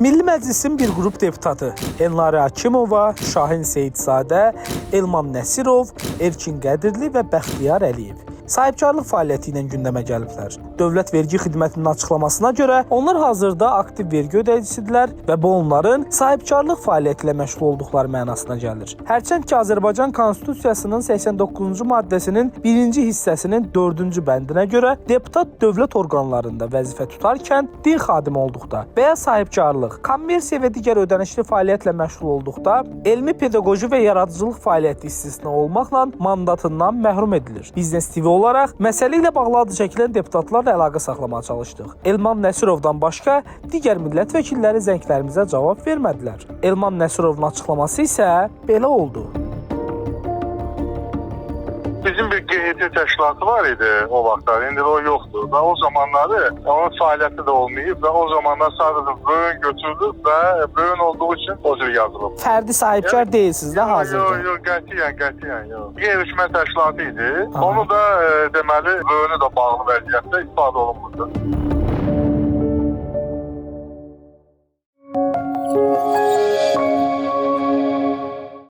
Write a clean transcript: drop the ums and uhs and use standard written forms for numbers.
Milli Məclisin bir qrup deputatı Elnarə Hakimova, Şahin Seyidzadə, Elman Nəsirov, Erkin Qədirli və Bəxtiyar Əliyev sahibkarlıq fəaliyyəti ilə gündəmə gəliblər. Dövlət Vergi Xidmətinin açıqlamasına görə onlar hazırda aktiv vergi ödəyicisidirlər və bu onların sahibkarlıq fəaliyyəti ilə məşğul olduqları mənasına gəlir. Hərçənd ki, Azərbaycan Konstitusiyasının 89-cu maddəsinin 1-ci hissəsinin 4-cü bəndinə görə deputat dövlət orqanlarında vəzifə tutarkən din xadimi olduqda və ya sahibkarlıq, kommersiya və digər ödənişli fəaliyyətlə məşğul olduqda elmi, pedaqoji və yaradıcılıq fəaliyyəti istisna olmaqla mandatından məhrum edilir. Biznes TV olaraq məsələ ilə bağlı adı çəkilən deputatlarla əlaqə saxlamağa çalışdıq. Elman Nəsirovdan başqa digər millət vəkilləri zənglərimizə cavab vermədilər. Elman Nəsirovun açıqlaması isə belə oldu. Bizim bir QHT təşkilatı var idi o vaxtlar, indi o yoxdur və o zamanları onun fəaliyyəti də olmayıb və o zamanlar sadəcə böyün götürülüb və böyün olduğu üçün o cür yazılıb. Fərdi sahibkar deyilsiniz də hazırda? Yox, qətiyyən yox. Qeyri-hökumət təşkilatı idi. Onu da deməli böyünü də bağlı vəziyyətdə istifadə olunmuşdu.